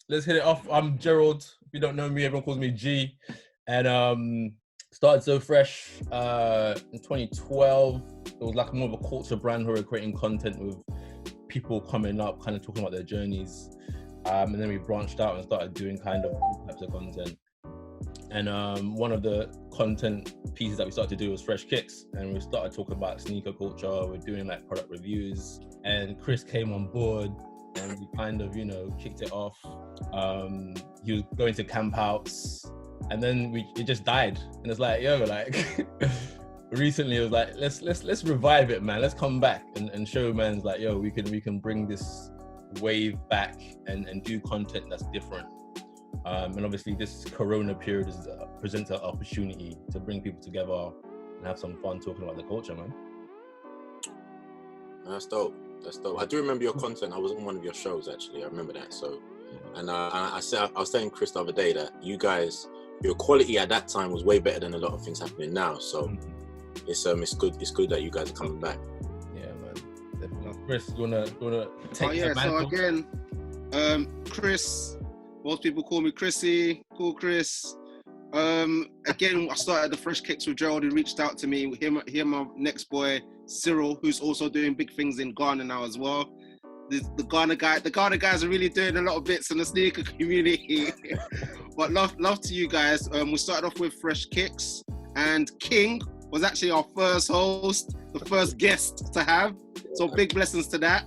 let's hit it off. I'm Gerald. If you don't know me, everyone calls me G. And started So Fresh in 2012. It was like more of a culture brand where we're creating content with people coming up, kind of talking about their journeys. And then we branched out and started doing kind of types of content. And one of the content pieces that we started to do was Fraiche Kicks, and we started talking about sneaker culture. We're doing like product reviews, and Chris came on board, and we kind of, you know, kicked it off. He was going to camp outs, and then it just died. And it's like, yo, like recently it was like, let's revive it, man. Let's come back and show man's like, yo, we can bring this wave back and do content that's different. And obviously this Corona period presents an opportunity to bring people together and have some fun talking about the culture, man. That's dope. I do remember your content. I was on one of your shows, actually. I remember that. So, and I was telling Chris the other day that you guys, your quality at that time was way better than a lot of things happening now. So it's good that you guys are coming back. Yeah, man. Definitely. Chris, you wanna take the mantle? So again, Chris. Most people call me Chrissy, Cool Chris. Again, I started the Fraiche Kicks with Gerald. He reached out to me. Here, my next boy, Cyril, who's also doing big things in Ghana now as well. The Ghana guys are really doing a lot of bits in the sneaker community. But love to you guys. We started off with Fraiche Kicks, and King was actually our first host, the first guest to have. So big blessings to that.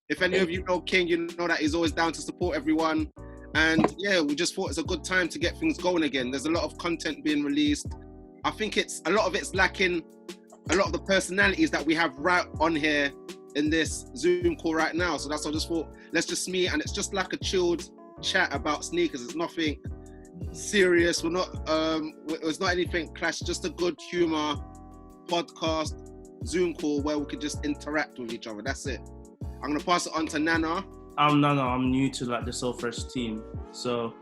If any of you know King, you know that he's always down to support everyone. And yeah, we just thought it's a good time to get things going again. There's a lot of content being released. I think a lot of it's lacking a lot of the personalities that we have right on here in this Zoom call right now. So that's why I just thought, let's just meet, and it's just like a chilled chat about sneakers. It's nothing serious. It's not anything clash, just a good humor podcast Zoom call where we could just interact with each other. That's it. I'm going to pass it on to Nana. I'm Nana. I'm new to like the So Fresh team. So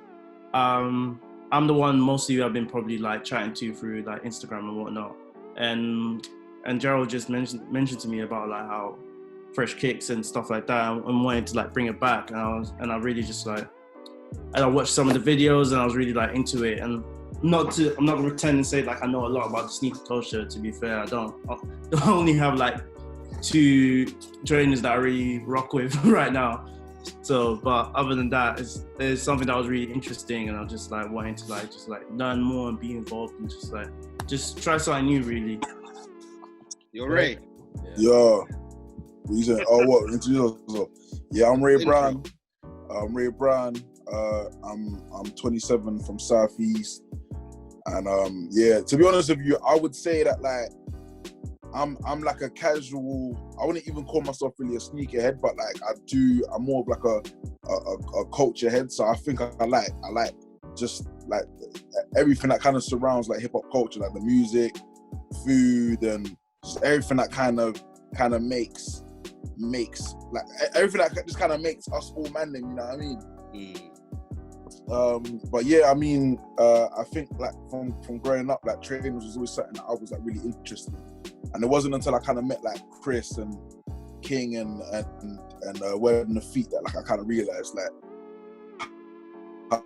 I'm the one most of you have been probably like chatting to through like Instagram and whatnot. And Gerald just mentioned to me about like how Fraiche Kicks and stuff like that, and wanted to like bring it back. And I really just like, and I watched some of the videos and I was really like into it. And I'm not gonna pretend and say like I know a lot about the sneaker culture. To be fair, I don't only have like 2 trainers that I really rock with right now. So, but other than that, it's something that was really interesting, and I was just like wanting to like just like learn more and be involved and just try something new, really. You're Ray. Yeah. You said, oh, what? Introduce yourself. Yeah, I'm Ray Brown. I'm 27 from Southeast, and yeah. To be honest with you, I would say that like I'm like a casual. I wouldn't even call myself really a sneakerhead, but like I'm more of like a culture head. So I think I like just like everything that kind of surrounds like hip hop culture, like the music, food, and just everything that kind of makes like everything that just kind of makes us all man them. You know what I mean? But yeah, I mean, I think like from growing up, like trainers was always something that I was like really interested in. And it wasn't until I kind of met like Chris and King and Word on the Feet that like I kind of realized like how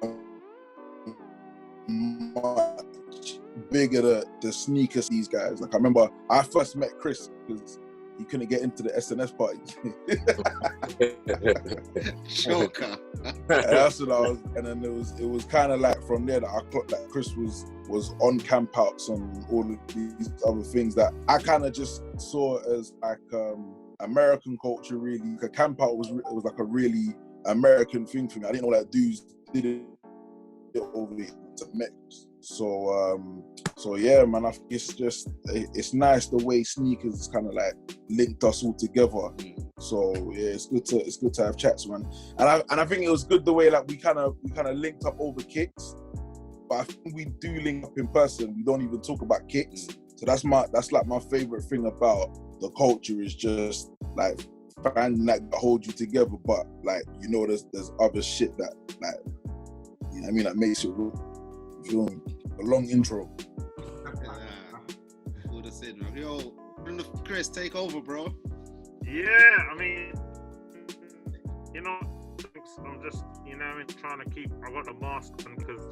much bigger the sneakers these guys. Like I remember I first met Chris because he couldn't get into the SNS party. Joker. And that's what I was, and then it was kind of like from there that I clocked that Chris was on camp outs and all of these other things that I kind of just saw as like American culture really. Like a camp out was like a really American thing for me. I didn't know that dudes did it over here to Mex. So yeah, man, I think it's nice the way sneakers kind of like linked us all together. So yeah, it's good to have chats, man. And I think it was good the way like we kind of linked up over kicks, but I think we do link up in person. We don't even talk about kicks. So that's like my favorite thing about the culture is just like finding that hold you together. But like there's other shit that like you know what I mean that makes it real. A long intro. Yo, Chris, take over, bro. Yeah, I mean, you know what I mean, trying to keep. I got the mask on because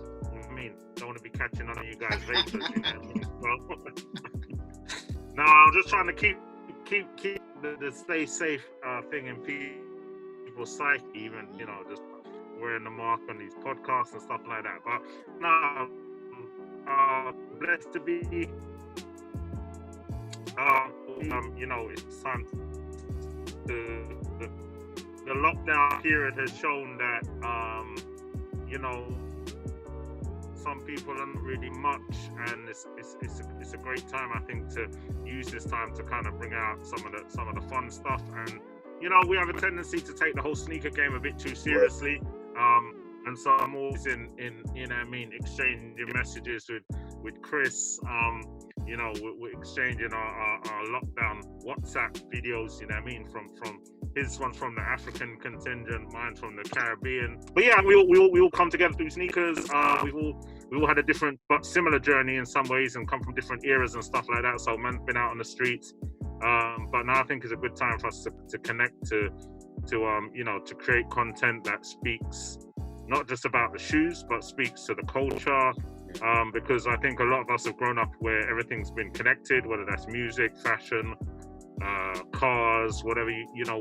I mean, don't want to be catching on you guys vapors. You know what I mean? So, no, I'm just trying to keep the stay safe thing in people's psyche, even just wearing the mask on these podcasts and stuff like that. But no, blessed to be. It's time the lockdown period has shown that some people are not really much, and it's a great time, I think, to use this time to kind of bring out some of the fun stuff. And we have a tendency to take the whole sneaker game a bit too seriously, and so I'm always in exchanging messages with Chris. We're exchanging our lockdown WhatsApp videos, from his one's from the African contingent, mine from the Caribbean. But yeah, we all come together through sneakers. We all had a different but similar journey in some ways, and come from different eras and stuff like that. So man's been out on the streets. But now I think is a good time for us to connect to create content that speaks not just about the shoes, but speaks to the culture. Because I think a lot of us have grown up where everything's been connected, whether that's music, fashion, cars, whatever,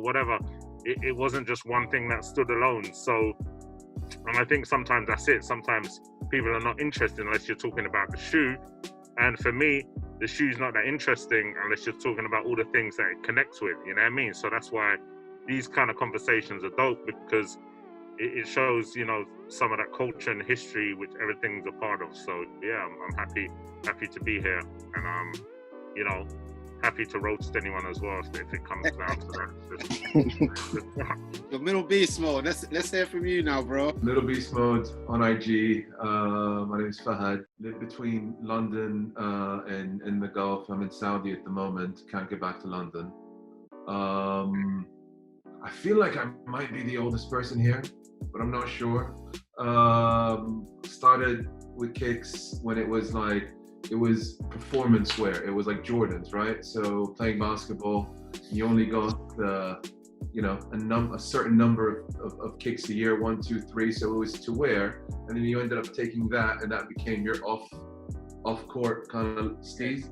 whatever. It wasn't just one thing that stood alone. So, and I think sometimes that's it. Sometimes people are not interested unless you're talking about the shoe. And for me, the shoe's not that interesting unless you're talking about all the things that it connects with, you know what I mean? So that's why these kind of conversations are dope, because it shows, some of that culture and history which everything's a part of. So yeah, I'm happy to be here, and happy to roast anyone as well if it comes down to that. The Middle Beast Mode. Let's hear from you now, bro. Middle Beast Mode on IG. My name is Fahad. Live between London and the Gulf. I'm in Saudi at the moment. Can't get back to London. I feel like I might be the oldest person here, but I'm not sure. Started with kicks when it was performance wear. It was like Jordans, right? So playing basketball, you only got a certain number of kicks a year, 1, 2, 3. So it was to wear, and then you ended up taking that, and that became your off court kind of steez.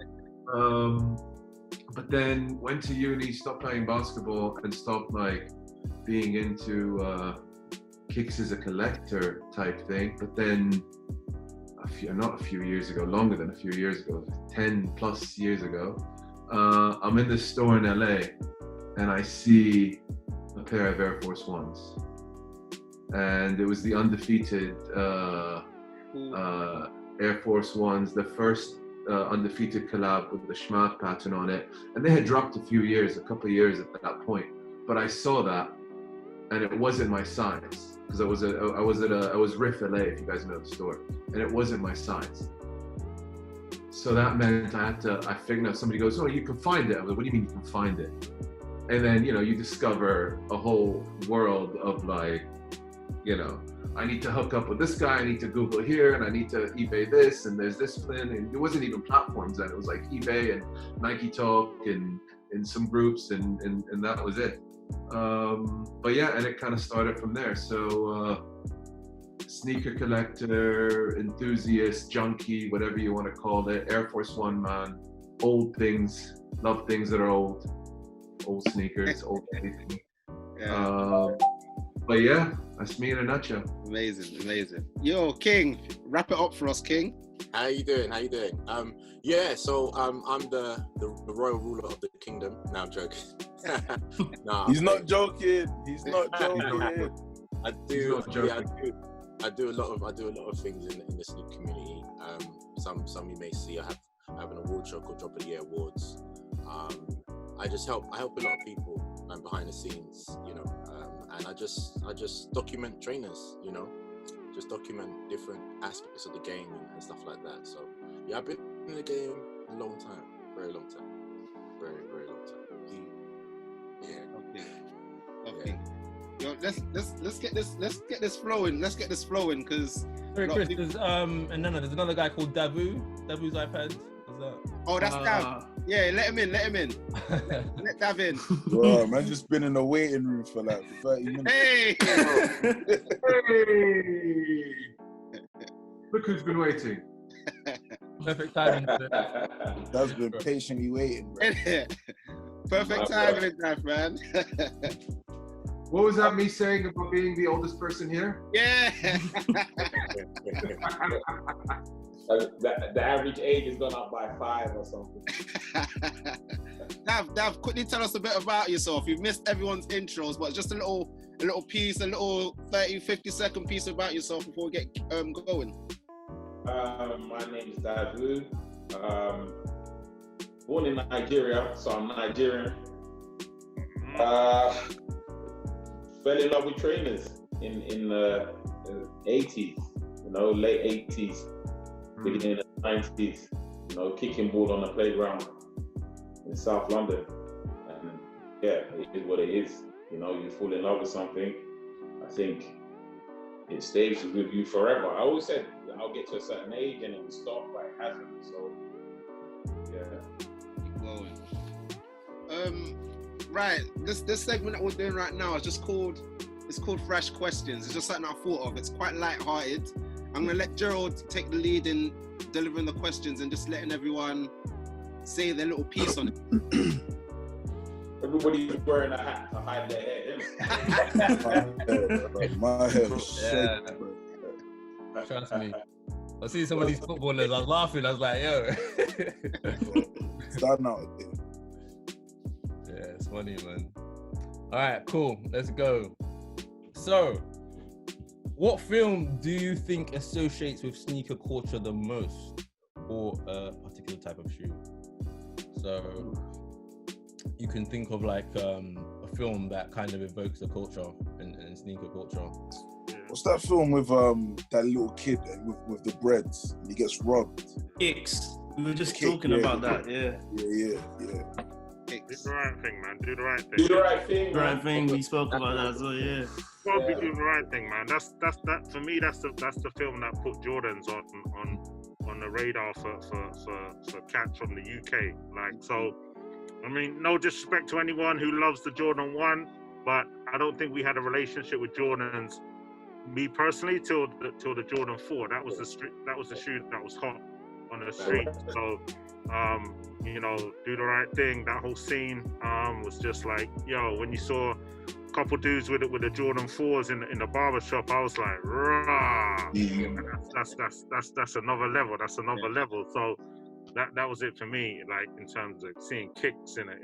But then went to uni, stopped playing basketball, and stopped being into kicks as a collector type thing. But then not a few years ago, longer than a few years ago, 10 plus years ago, I'm in this store in LA, and I see a pair of Air Force Ones, and it was the undefeated Air Force Ones, the first undefeated collab with the Schmack pattern on it, and they had dropped a couple of years at that point. But I saw that, and it wasn't my size, because I was Riff LA, if you guys know the store, and it wasn't my size. So that meant I figured out, somebody goes, "Oh, you can find it." I was like, "What do you mean you can find it?" And then you discover a whole world of I need to hook up with this guy, I need to Google here, and I need to eBay this, and there's this plan, and it wasn't even platforms then. It was like eBay and Nike Talk and some groups, and that was it. But yeah, and it kind of started from there. So sneaker collector, enthusiast, junkie, whatever you want to call it, Air Force One man, old things, love things that are old sneakers, old everything. Yeah. But yeah, that's me in a nutshell. Amazing. Yo, King, wrap it up for us, King. How you doing? So I'm the royal ruler of the kingdom. No, I'm joking. He's not joking. I do a lot of things in the sneaker community. Some you may see. I have an award show called Drop of the Year Awards. I help a lot of people behind the scenes, and I just document trainers, just document different aspects of the game and stuff like that. So yeah, I've been in the game a long time, very long time, very long time. Yeah. Okay. Yo, let's get this flowing. Because Sorry, Chris. There's another guy called Davu's iPad. Is that? Oh, that's Dav. Yeah, let him in. Let Dav in. Bro, man, just been in the waiting room for like 30 minutes. Hey! Hey! Look who's been waiting. Perfect timing. Dav's been patiently waiting, bro. Perfect timing, Dav, man. What was that me saying about being the oldest person here? Yeah. The average age has gone up by 5 or something. Dav, quickly tell us a bit about yourself. You've missed everyone's intros, but just a little piece, a little 30, 50-second piece about yourself before we get going. My name is Davu. Born in Nigeria, so I'm Nigerian. Fell in love with trainers in the 80s, late 80s, beginning of the 90s, kicking ball on the playground in South London. And yeah, it is what it is. You fall in love with something, I think it stays with you forever. I always said I'll get to a certain age and it will stop, but it hasn't. So yeah. Keep going. Right, this segment that we're doing right now is called Fraiche Questions. It's just something I thought of. It's quite light-hearted. I'm gonna let Gerald take the lead in delivering the questions and just letting everyone say their little piece on it. Everybody's wearing a hat to hide their hair, isn't My hair is shit, bro. Trust me. I see some of these footballers, I was laughing, I was like, yo. Starting out there. Yeah, it's funny, man. All right, cool. Let's go. So, what film do you think associates with sneaker culture the most, or a particular type of shoe? So, you can think of like a film that kind of evokes the culture and sneaker culture. What's that film with that little kid with the breads and he gets robbed? Kicks. We were just talking about that. Yeah. Yeah. Do the right thing, man. Do the right thing. Do the right thing. The right thing. We spoke about that as well. Yeah. Gotta be doing the right thing, man. That's that for me. That's the film that put Jordans on the radar for cats from the UK. Like, so, I mean, no disrespect to anyone who loves the Jordan 1, but I don't think we had a relationship with Jordans, me personally, till the Jordan 4. That was the shoe that was hot on the street. So, do the right thing. That whole scene was just like, yo, when you saw a couple dudes with the Jordan 4s in the barber shop, I was like, rah. That's another level. That's another level. So that was it for me, like in terms of seeing kicks in a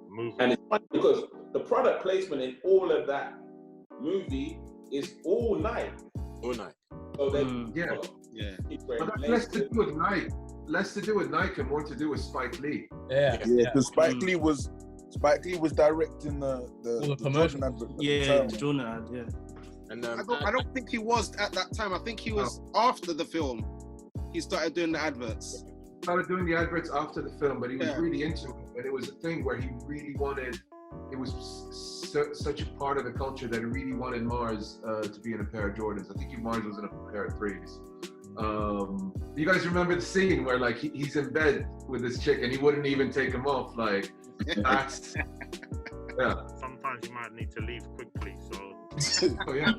movie. And it's funny because the product placement in all of that movie is all Nike. All Nike. So they But that's less to do with Nike. Less to do with Nike and more to do with Spike Lee. Yeah. Because Spike Lee was directing the commercial advert. Yeah, Jordan ad, yeah. And I don't think he was at that time. I think he was after the film. He started doing the adverts. Started doing the adverts after the film, but he was really into it. And it was a thing where he really wanted, it was such a part of the culture that he really wanted Mars to be in a pair of Jordans. I think Mars was in a pair of 3s. You guys remember the scene where like he's in bed with this chick and he wouldn't even take him off? Like, that's, yeah. Sometimes you might need to leave quickly, so. Oh, yeah.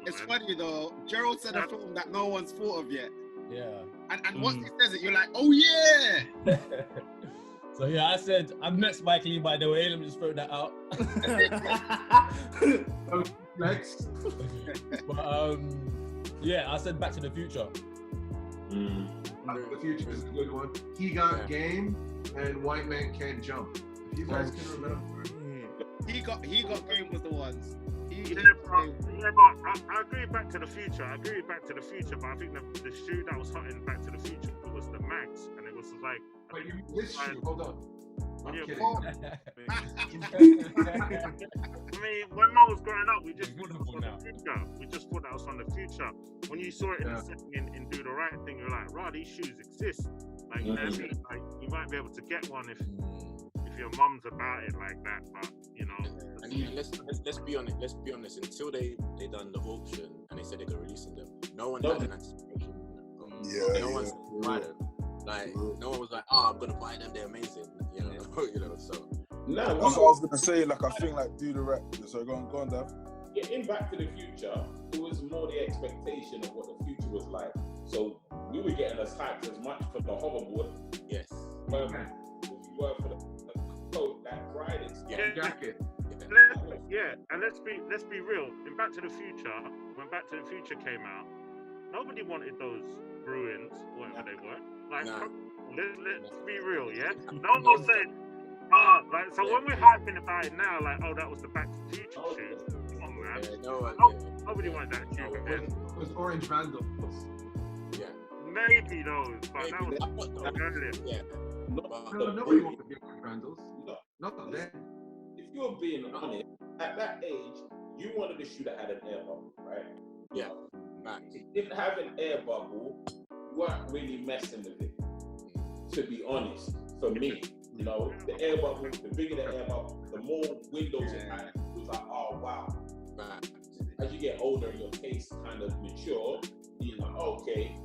It's funny though. Gerald said a film that no one's thought of yet. Yeah. And once he says it, you're like, oh yeah. So yeah, I said I've met Spike Lee, by the way. Let me just throw that out. Next. But yeah, I said Back to the Future. Back to the Future is a good one. He Got Game and White Man Can't Jump. If you guys can remember. He got Game was the ones. But I agree Back to the Future. But I think the shoe that was hot in Back to the Future was the Max, and it was like. But this shoe, hold on. I'm kidding. I mean, when I was growing up, we just thought that was from the future. We just thought that was from the future. When you saw it in the setting in Do the Right Thing, you're like, rah, these shoes exist. Like, you know what I mean? Like, you might be able to get one if your mum's about it like that, but you know. And let's be honest. Until they done the auction and they said they were releasing them, no one had an anticipation No one's buy them. Like no one was like, I'm gonna buy them. They're amazing. You know. So No, that's what I was gonna say. Like I think like do the rap. So go on, Dav. Yeah, in Back to the Future, it was more the expectation of what the future was like. So we were getting as hyped as much for the hoverboard. Yes. We were for the coat that riding jacket. And let's be real. In Back to the Future, when Back to the Future came out, nobody wanted those Bruins, whatever they were. Like, let's be real, yeah. No one was saying, like. So when we're hyping about it now, like, that was the Back to the Future shoes. Come on, man. Nobody wanted that shoe. It was orange vandals. Yeah. Maybe those, but that was earlier. Yeah. Nobody wanted to be orange vandals. Not then. If you're being honest, at that age, you wanted a shoe that had an air bubble, right? Yeah. If it didn't have an air bubble, you weren't really messing with it. To be honest, for me, the air bubble, the bigger the air bubble, the more windows it had. It was like, oh wow. As you get older and your taste kind of mature, you're like, okay,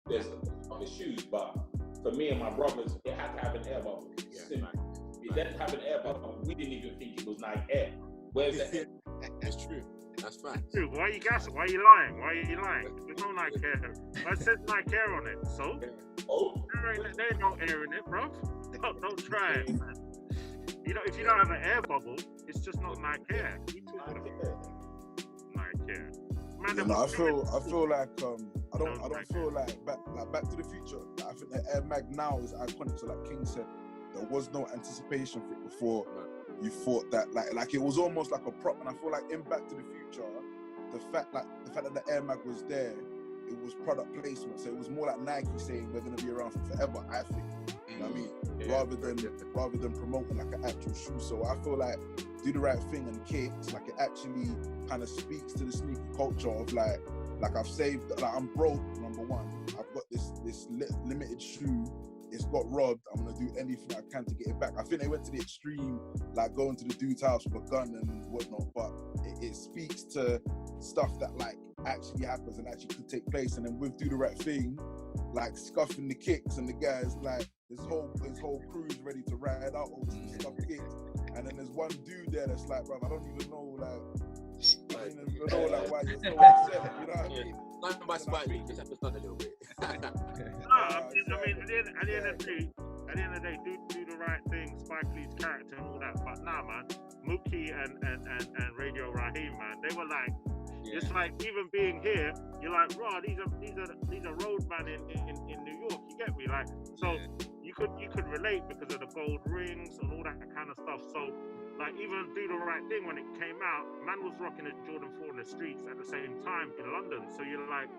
there's other shoes, but for me and my brothers, it had to have an air bubble. If it didn't have an air bubble, we didn't even think it was Nike Air. Where's the air? That's true. That's fact. Dude, why are you gassing? Why are you lying? There's no Nike Air. I said Nike Air on it, so there ain't no air in it, bro. Don't try it, man. If you don't have an air bubble, it's just not Nike Air. Nike Air. Man, I feel like I don't feel like Back to the Future. I think the Air Mag now is iconic. So like King said, there was no anticipation for it before. You thought that like it was almost like a prop, and I feel like in Back to the Future, the fact that the Air Mag was there, it was product placement. So it was more like Nike saying we're gonna be around for forever. I think, you know what I mean, rather than promoting like an actual shoe. So I feel like Do the Right Thing and Kicks, like it actually kind of speaks to the sneaker culture of like I've saved, like I'm broke. Number one, I've got this limited shoe. It's got robbed. I'm gonna do anything I can to get it back. I think they went to the extreme, like going to the dude's house with a gun and whatnot. But it speaks to stuff that like actually happens and actually could take place. And then with Do the Right Thing, like scuffing the kicks and the guys, like his whole crew is ready to ride out over some scuffed kicks. And then there's one dude there that's like, bro, I don't even know why you're so upset. You know what I mean? Not by Spike Lee, just have to start a little bit. At the end of the day, do the right thing, Spike Lee's character and all that. But nah, man, Mookie and Radio Raheem, man, they were like, it's like even being here, you're like, bro, these are roadmen in New York. You get me? Like, so you could relate because of the gold rings and all that kind of stuff. So like even Do the Right Thing when it came out, man was rocking a Jordan 4 in the streets at the same time in London. So you're like,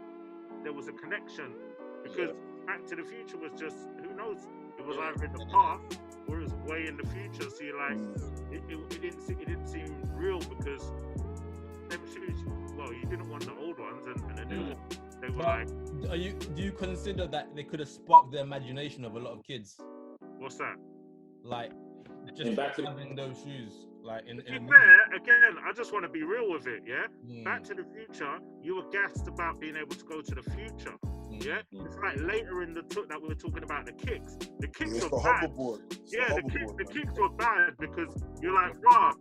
there was a connection because Back to the Future was just, who knows, it was either in the past or it was way in the future. So you're like, it didn't seem real because them shoes, well, you didn't want the old ones and the new ones. They were like. Do you consider that they could have sparked the imagination of a lot of kids? What's that? Like just having those shoes, like in. To be fair, again, I just want to be real with it. Yeah, Back to the Future, you were gassed about being able to go to the future. Yeah, it's like later in the that we were talking about the kicks. The kicks were bad. The kicks were bad because you're like, wow,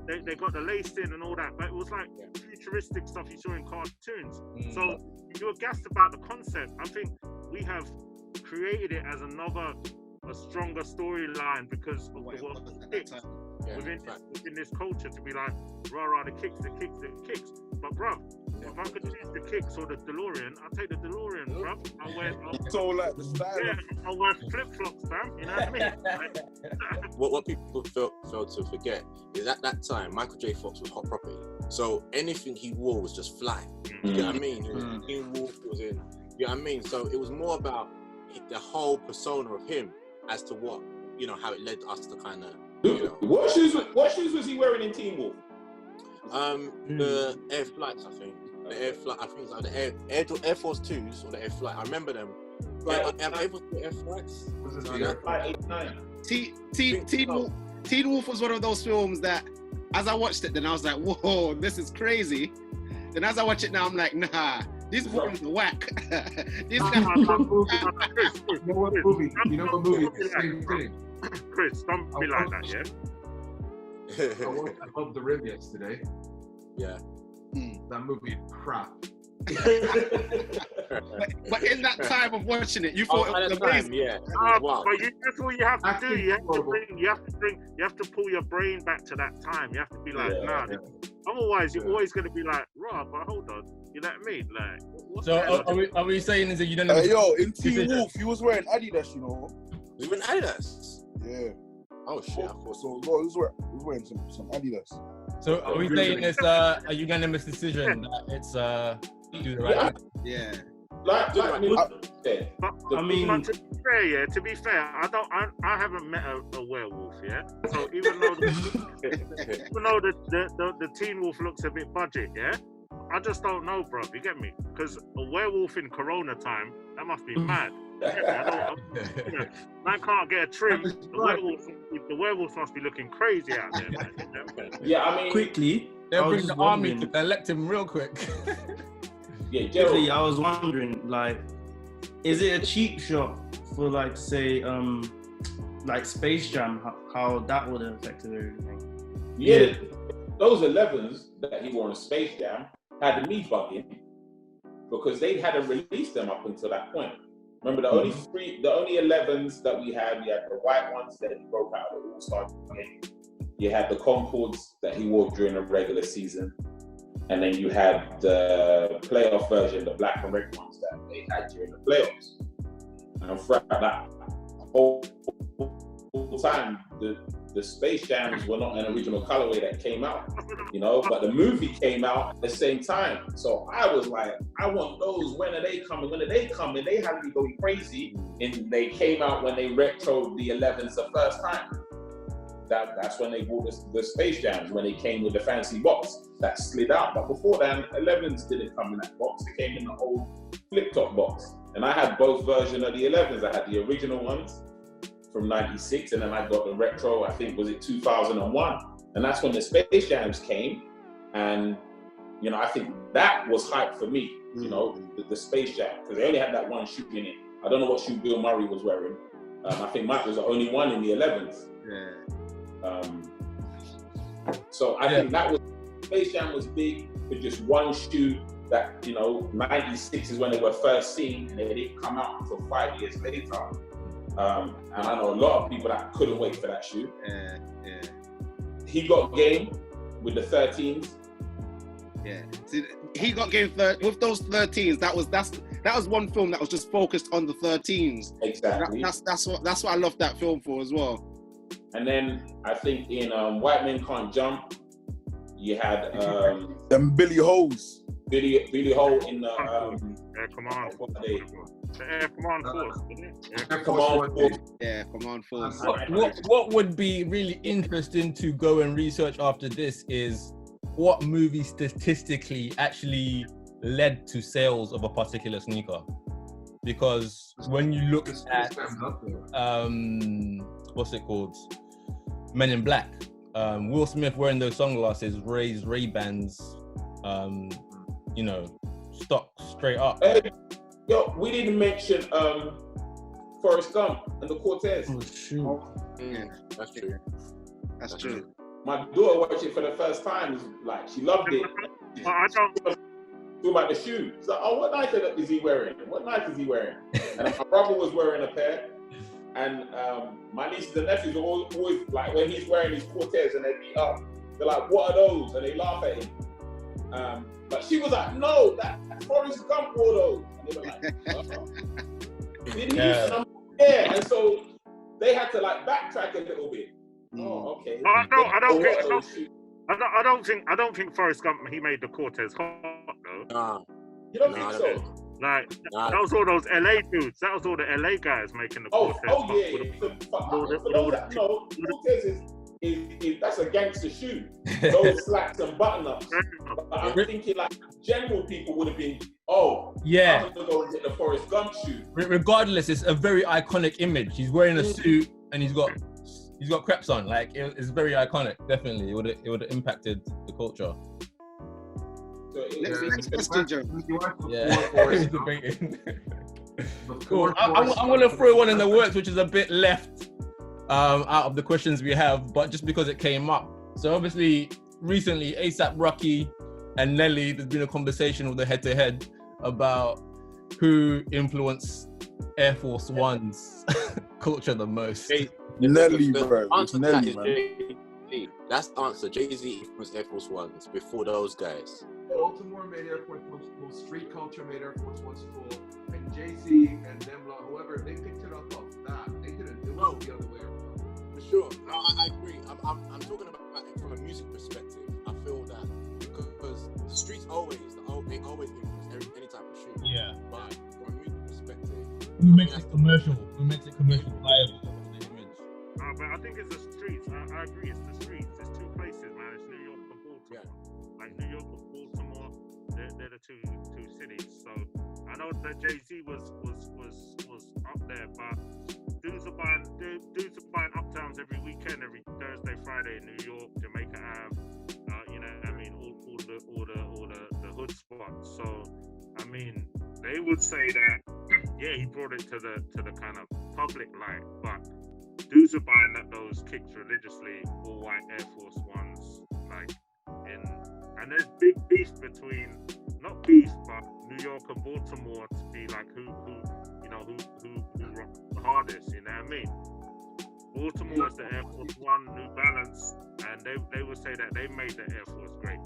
they got the lace in and all that, but it was like futuristic stuff you saw in cartoons. So you were gassed about the concept. I think we have created it as a stronger storyline because of the kicks within this culture to be like, rah, the kicks. But bro, if I could choose the kicks or the DeLorean, I'll take the DeLorean, bro. I'll wear flip-flops, fam. You know what I mean? What people fail to forget is at that time, Michael J. Fox was hot property. So anything he wore was just fly. You know what I mean? He was in Wolf, he was in, you know what I mean? So it was more about the whole persona of him as to what, how it led us to kind of, What shoes was he wearing in Teen Wolf? The Air Flights, I think. The Air Flight, I think it's like the Air Force 2s or the Air Flight. I remember them. Am I able to do Air Flights? Teen Wolf was one of those films that, as I watched it, then I was like, whoa, this is crazy. Then as I watch it now, I'm like, nah, These boys are whack. These You guys. know what movie? You know what movie? The same thing. Chris, don't be like that, yeah? I watched Above the Rim yesterday. Yeah. That movie, crap. But in that time of watching it, you thought it was amazing. Yeah. Wow. But that's what you have to do. You have to pull your brain back to that time. You have to be like, Otherwise, you're always going to be like, Rob, but hold on. You know what I mean? Like, so are we saying is that you don't know? Yo, in Teen Wolf, he was wearing Adidas, you know. You went Adidas? Yeah. Oh shit! Of course. So he was wearing some Adidas. So are we saying it's a unanimous decision that it's do the right thing? Yeah. Like to be fair, I haven't met a werewolf yet. So even though the Teen Wolf looks a bit budget, yeah, I just don't know, bro. You get me? Because a werewolf in Corona time, that must be mad. Man can't get a trim. The werewolves must be looking crazy out there, man. Yeah, I mean, Quickly, They'll bring the army to elect him real quick. yeah, quickly, I was wondering, like, is it a cheap shot for, like, say, like Space Jam, how that would have affected everything? Yeah, those 11s that he wore in Space Jam had me bugging because they hadn't released them up until that point. Remember, the only 11s that we had the white ones that he broke out of the All-Star game. You had the Concords that he wore during the regular season. And then you had the playoff version, the black and red ones that they had during the playoffs. And throughout that whole time, the Space Jams were not an original colorway that came out, you know, but the movie came out at the same time. So I was like, I want those. When are they coming? When are they coming? They had me going crazy. And they came out when they retroed the 11s the first time. That's when they bought the Space Jams, when they came with the fancy box that slid out. But before then, 11s didn't come in that box. They came in the old flip-top box. And I had both versions of the 11s. I had the original ones from 96, and then I got the retro, I think, was it 2001? And that's when the Space Jams came. And, you know, I think that was hype for me, you know, the Space Jam, because they only had that one shoe in it. I don't know what shoe Bill Murray was wearing. I think Mike was the only one in the 11s. So I think that was, Space Jam was big for just one shoe that, you know, 96 is when they were first seen, and they didn't come out until 5 years later. And I know a lot of people that couldn't wait for that shoe. He got game with the 13s. Yeah, see, he got game with those 13s. That was one film that was just focused on the 13s. Exactly. That's what I love that film for as well. And then I think in White Men Can't Jump, you had them Billy Hoes. Billy Hole in the Air Command. The Air Command Force, isn't it? Air Command Force. Yeah, Command Force. What would be really interesting to go and research after this is what movie statistically actually led to sales of a particular sneaker. Because when you look at what's it called? Men in Black. Will Smith wearing those sunglasses raised Ray-Bans, you know, stock straight up. Hey, yo, we didn't mention Forrest Gump and the Cortez. Oh, shoot. That's true. That's true. My daughter watched it for the first time. Like, she loved it. I don't. Talking about the shoe. So, oh, what Nike is he wearing? What Nike is he wearing? And my brother was wearing a pair. And my nieces and nephews are always like, when he's wearing his Cortez and they beat up, they're like, what are those? And they laugh at him. But she was like, no, that Forrest Gump wore those. And they were like, did he? Yeah. And so they had to like backtrack a little bit. Oh, okay. I don't think Forrest Gump, he made the Cortez hot though. You don't think so? Like, that was all those LA dudes. That was all the LA guys making the Cortez. Cortez is that's a gangster shoe. Those slacks and button-ups. But I'm thinking like general people would have been, I'm gonna go and get the Forrest Gump shoe. Regardless, it's a very iconic image. He's wearing a suit and he's got crepes on. Like, it's very iconic. Definitely, it would have impacted the culture. So Next question, Gerald. Yeah, he's debating. Cool. I'm gonna throw one in the works, which is a bit left out of the questions we have, but just because it came up. So obviously, recently, ASAP Rocky and Nelly, there's been a conversation with the head-to-head about who influenced Air Force One's culture the most. Nelly, bro. It's Answer to Nelly, that is man. Jay-Z. That's the answer. Jay-Z influenced Air Force Ones before those guys. Baltimore made Air Force One cool. Street culture made Air Force One cool. And Jay-Z and them, whoever, they picked it up off that. They didn't do it the other way around. For sure. No, I agree. I'm talking about it from a music perspective. I feel that because the streets they always influence any type of shit. Yeah. But from a music perspective, Who makes it commercial? Who makes it commercial viable? The image. But I think it's the streets. I agree. It's the streets. It's two places, man. It's New York and Baltimore. Yeah. Like New York and Baltimore, they're the two cities. So I know that Jay-Z was up there, but dudes are buying uptowns every weekend, every Thursday, Friday in New York, Jamaica Ave. You know, I mean, all the hood spots. So I mean, they would say that yeah, he brought it to the kind of public light, but dudes are buying those kicks religiously, all white Air Force Ones, like and there's big beef between, not beef, but New York and Baltimore to be like who rock the hardest, you know what I mean? Baltimore is the Air Force One, New Balance, and they would say that they made the Air Force great.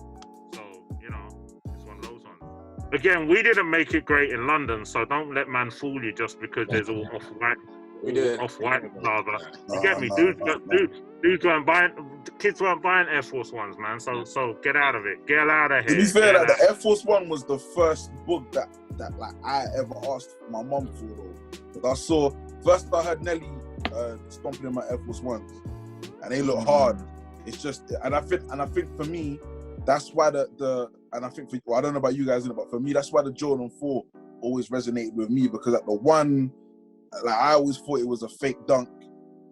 So, you know, it's one of those ones. Again, we didn't make it great in London, so don't let man fool you just because there's all off-white. You get me? Dudes weren't buying, kids weren't buying Air Force Ones, man. So get out of it. Get out of here. To be fair, like, the Air Force One was the first book that like I ever asked my mum for, though. Because first I heard Nelly stomping in my Air Force Ones, and they look hard. It's just, and I think for me, that's why I don't know about you guys, but for me, that's why the Jordan 4 always resonated with me, because at the one, like I always thought it was a fake dunk.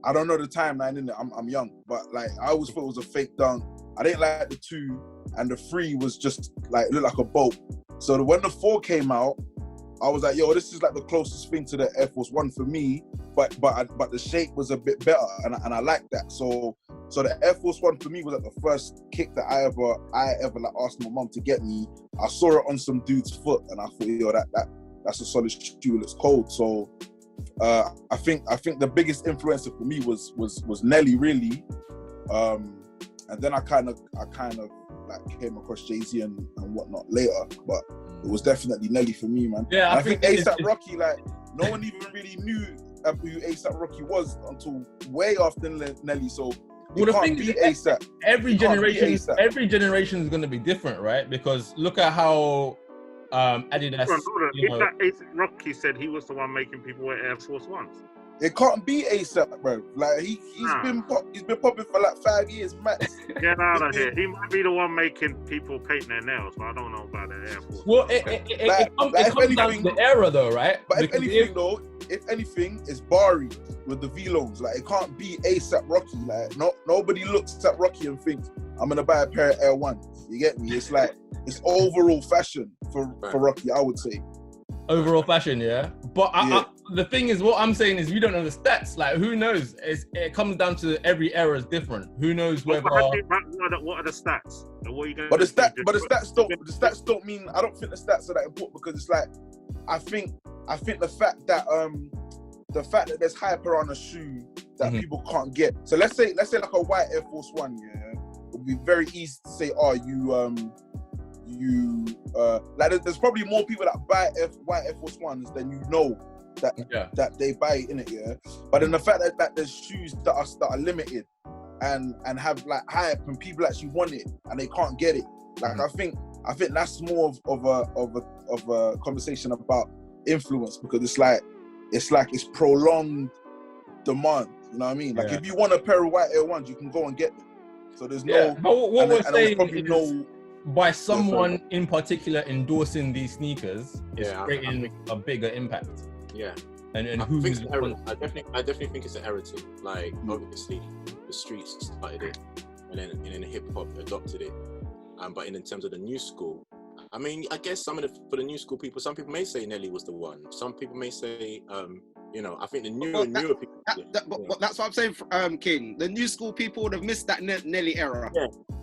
I don't know the timeline in it. I'm young, but like I always thought it was a fake dunk. I didn't like the 2, and the 3 was just like looked like a boat. So when the 4 came out, I was like, yo, this is like the closest thing to the Air Force One for me. But the shape was a bit better, and I liked that. So the Air Force One for me was like the first kick that I ever like asked my mum to get me. I saw it on some dude's foot, and I thought, yo, that's a solid shoe. It's cold. So. I think the biggest influencer for me was Nelly, really, and then I kind of like came across Jay-Z and whatnot later, but it was definitely Nelly for me, man. Yeah, I think ASAP Rocky, like no one even really knew who ASAP Rocky was until way after Nelly. So well, the thing is, ASAP. Every generation is going to be different, right? Because look at how. Adidas. Rocky said he was the one making people wear Air Force Ones. It can't be ASAP, bro. Like he's been popping for like 5 years max. Get out of here. He might be the one making people paint their nails, but I don't know about the Air Force. Well, it comes down to the era, though, right? But if anything, it's Bari with the V-Loans. Like it can't be ASAP Rocky. Like nobody looks at Rocky and thinks I'm gonna buy a pair of Air Ones. You get me? It's like it's overall fashion for Rocky, I would say. Overall fashion, yeah. But the thing is, what I'm saying is, you don't know the stats. Like, who knows? It comes down to every era is different. Who knows whether? What are the stats? What are you but the stats don't mean. I don't think the stats are that important, because it's like I think the fact that there's hype around a shoe that people can't get. So let's say like a white Air Force One, yeah, it would be very easy to say, like there's probably more people that buy white Air Force Ones than that they buy in it, yeah. But then the fact that there's shoes that are limited and have like hype and people actually want it and they can't get it. Like I think that's more of a conversation about influence, because it's prolonged demand. You know what I mean? Like if you want a pair of white Air Ones, you can go and get them. So there's no. But what we're saying is, by someone in particular endorsing these sneakers, is creating a bigger impact. Yeah. And I definitely think it's a heritage. Like obviously the streets started it, and then hip hop adopted it. But in terms of the new school, I mean, I guess for the new school people, some people may say Nelly was the one. Some people may say, I think the newer people. But that's what I'm saying, King. The new school people would have missed that Nelly era.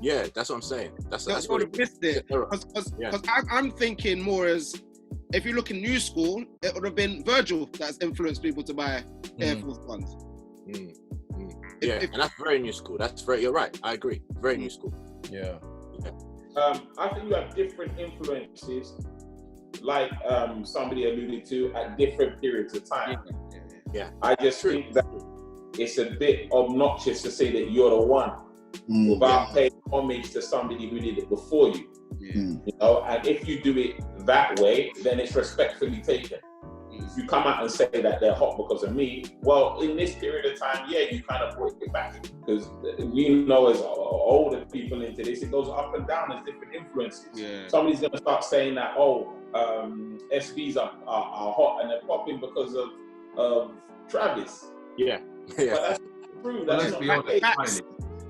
Yeah, that's what I'm saying. That's would what have missed it. Because I'm thinking more as, if you look in new school, it would have been Virgil that's influenced people to buy Air Force Ones. Yeah, and that's very new school. You're right. I agree. Very new school. Yeah. I think you have different influences, like somebody alluded to, at different periods of time. Yeah. I just think that it's a bit obnoxious to say that you're the one without paying homage to somebody who did it before you. You know, and if you do it that way, then it's respectfully taken. If you come out and say that they're hot because of me, well, in this period of time, you kind of brought it back, because we know as older people into this, it goes up and down as different influences. Somebody's going to start saying that, SBs are hot and they're popping because of Travis. But that's true. That's not the case.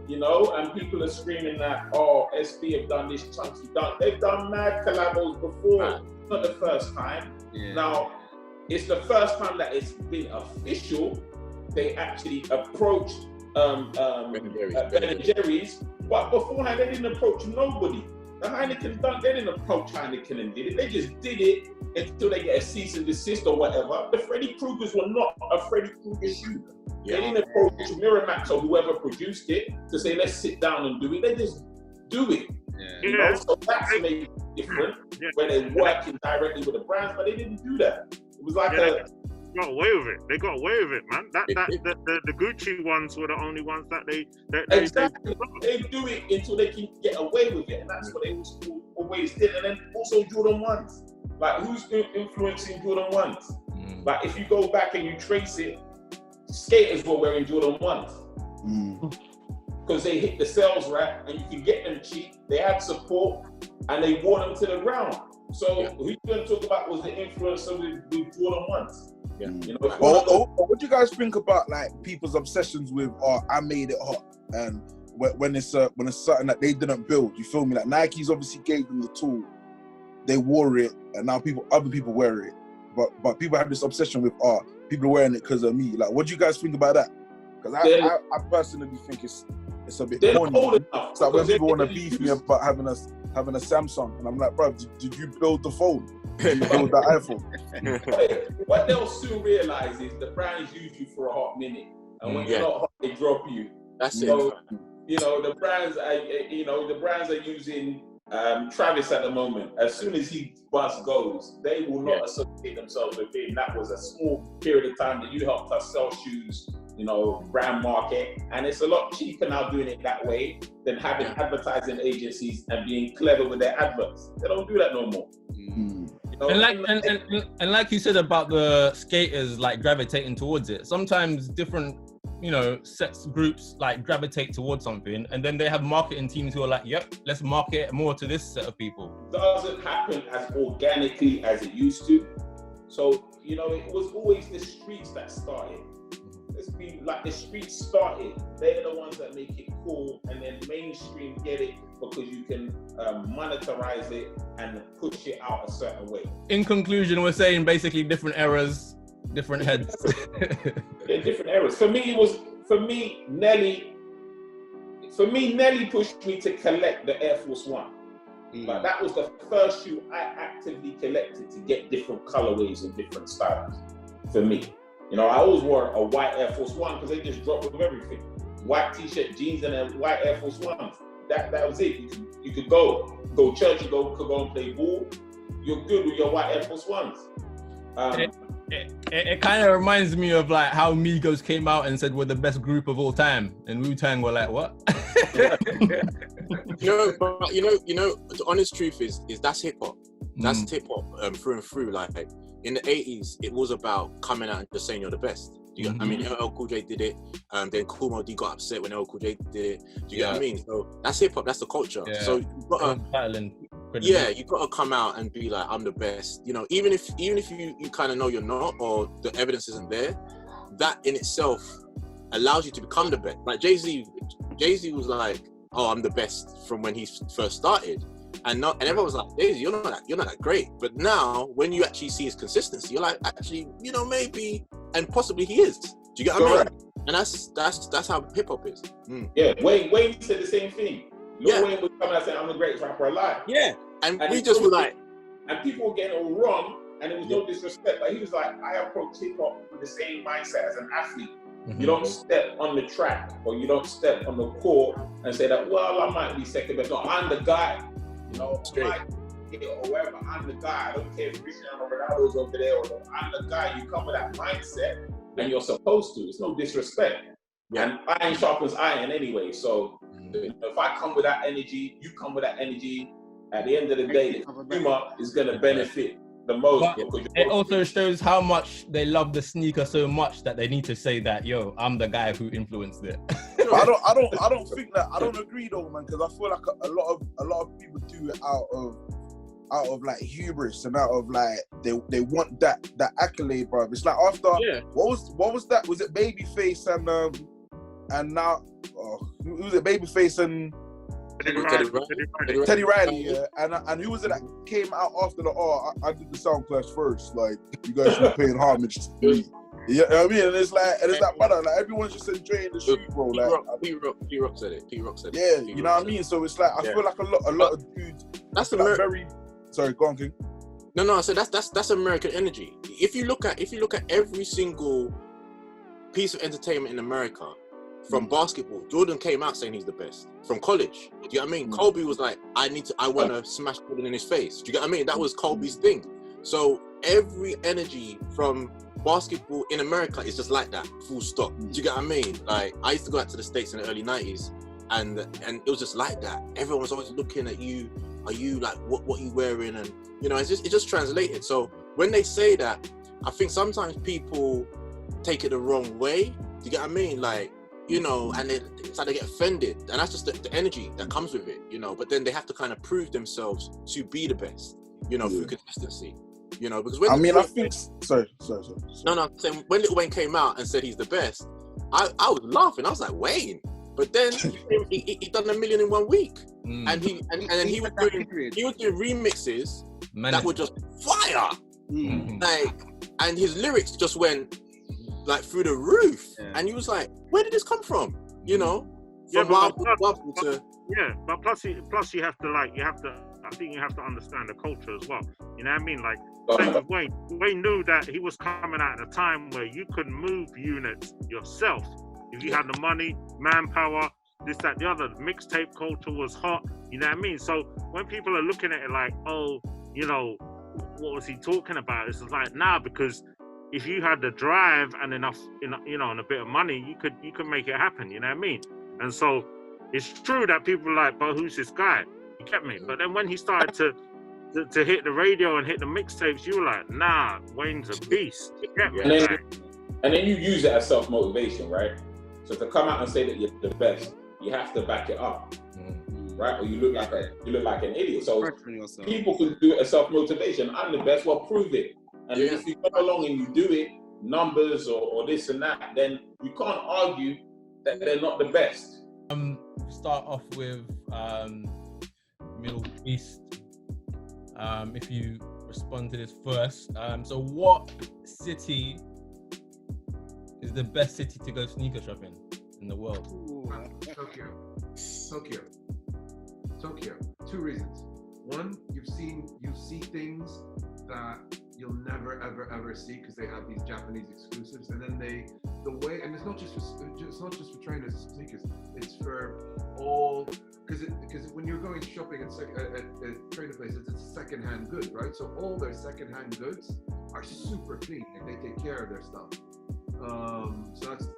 You know, and people are screaming that, SB have done this chunky dunk. They've done mad collabos before. Not the first time. Now, it's the first time that it's been official. They actually approached Ben and Jerry's, but beforehand they didn't approach nobody. The Heineken dunk, they didn't approach Heineken and did it. They just did it until they get a cease and desist or whatever. The Freddy Kruegers were not a Freddy Krueger shoot. They didn't approach Miramax or whoever produced it to say, let's sit down and do it. They just do it. You know? So that's made it different when they're working directly with the brands, but they didn't do that. It was like they got away with it. They got away with it, man. The Gucci ones were the only ones that they do it until they can get away with it, and that's what they always did. And then also Jordan 1s. Like, who's influencing Jordan 1s? Like, if you go back and you trace it, skaters were wearing Jordan 1s because they hit the sales rack and you can get them cheap. They had support and they wore them to the ground. So who you going to talk about was the influencer with Jordan 1s. You know, what do you guys think about like people's obsessions with I made it hot, and when it's something that they didn't build? You feel me? Like, Nike's obviously gave them the tool, they wore it, and now other people wear it. But people have this obsession with people are wearing it because of me. Like, what do you guys think about that? Because I personally think it's a bit corny. It's like when people want to beef me about having a Samsung, and I'm like, bro, did you build the phone? Did you build the iPhone? What they'll soon realize is the brands use you for a hot minute, and when you're not hot, they drop you. That's it. You know, the brands are using Travis at the moment. As soon as he bus goes, they will not associate themselves with him. That was a small period of time that you helped us sell shoes, brand market, and it's a lot cheaper now doing it that way than having advertising agencies and being clever with their adverts. They don't do that no more. And like you said about the skaters like gravitating towards it, sometimes different sets, groups like gravitate towards something, and then they have marketing teams who are like, yep, let's market it more to this set of people. It doesn't happen as organically as it used to. So, it was always the streets that started. It's been like the streets started. They're the ones that make it cool, and then mainstream get it because you can monetize it and push it out a certain way. In conclusion, we're saying basically different eras, different heads. Different eras. For me, Nelly pushed me to collect the Air Force One. Like, that was the first shoe I actively collected to get different colorways and different styles. For me, I always wore a white Air Force One because they just dropped with everything. White t-shirt, jeans, and a white Air Force Ones. That was it. You could go church, could go and play ball. You're good with your white Air Force Ones. It kind of reminds me of like how Migos came out and said we're the best group of all time, and Wu-Tang were like, what? The honest truth is that's hip hop. That's hip hop through and through. Like, in the 80s, it was about coming out and just saying you're the best. I mean, LL Cool J did it. Then Kool Moe Dee got upset when LL Cool J did it. Do you get what I mean? So that's hip hop. That's the culture. Yeah. So you gotta come out and be like, I'm the best. Even if you kind of know you're not, or the evidence isn't there, that in itself allows you to become the best. Like Jay-Z was like, oh, I'm the best from when he first started. and everyone was like, Daisy, you're not that great. But now, when you actually see his consistency, you're like, actually, maybe, and possibly he is. Do you get what I mean? And that's how hip hop is. Yeah, Wayne said the same thing. Wayne would come out saying, I'm the greatest rapper alive. Yeah, and we just were like, and people were getting it all wrong, and it was no disrespect, but he was like, I approach hip hop with the same mindset as an athlete. You don't step on the track, or you don't step on the court and say that, well, I might be second, but no, I'm the guy. Or wherever, I'm the guy. I don't care if Cristiano Ronaldo's over there, or I'm the guy. You come with that mindset, and you're supposed to. It's no disrespect. And iron sharpens iron anyway. So if I come with that energy, you come with that energy. At the end of the day, the consumer is going to benefit the most. But it also shows how much they love the sneaker so much that they need to say that, yo, I'm the guy who influenced it. I don't think that. I don't agree though, man, because I feel like a lot of people do it out of like hubris and out of like they want that accolade, bro. It's like after what was that? Was it Babyface and now who was it? Babyface and Teddy Riley, yeah. And who was it that came out after I did the sound clash first? Like, you guys were paying homage to me. You know what I mean? And it's like, brother, like everyone's just enjoying the shoe, bro. Like, P-Rock said it. Yeah, you know what I mean? So it's like, I feel like a lot of dudes. That's like very. Sorry, go on, King. No. So that's American energy. If you look at every single piece of entertainment in America, from basketball, Jordan came out saying he's the best. From college, do you get what I mean? Kobe was like, I want to smash Jordan in his face. Do you get what I mean? That was Kobe's thing. So every energy from basketball in America is just like that, full stop. Do you get what I mean? Like, I used to go out to the States in the early 90s, and it was just like that. Everyone was always looking at you. Are you like, what you wearing? And it's just translated. So when they say that, I think sometimes people take it the wrong way. Do you get what I mean? Like, and it's like they get offended, and that's just the energy that comes with it, but then they have to kind of prove themselves to be the best, through consistency, because when sorry. No, I'm saying when Lil Wayne came out and said he's the best, I was laughing. I was like, Wayne, but then he done 1 million in 1 week, and he was doing remixes that were just fire, like, and his lyrics just went like through the roof, and he was like, where did this come from? But plus you have to I think you have to understand the culture as well. You know what I mean? Like, same with Wayne. Wayne knew that he was coming out at a time where you could move units yourself if you had the money, manpower, this, that, the other. The mixtape culture was hot. You know what I mean? So when people are looking at it like, oh, what was he talking about? It's like, nah, because if you had the drive and enough, and a bit of money, you could make it happen. You know what I mean? And so it's true that people are like, but who's this guy? You get me? But then when he started to hit the radio and hit the mixtapes, you were like, nah, Wayne's a beast. You get me? And then you use it as self-motivation, right? So to come out and say that you're the best, you have to back it up, right? Or you look like an idiot. So people can do it as self-motivation. I'm the best. Well, prove it. And if you come along and you do it, numbers or this and that, then you can't argue that they're not the best. Start off with Middle Beast. If you respond to this first. So what city is the best city to go sneaker shopping in the world? Tokyo. 2 reasons. One, you see things that you'll never ever see because they have these Japanese exclusives, and then and it's not just for trainers and sneakers, it's for all, because when you're going shopping at trainer places, it's second-hand goods, right? So all their second-hand goods are super clean, and they take care of their stuff. So that's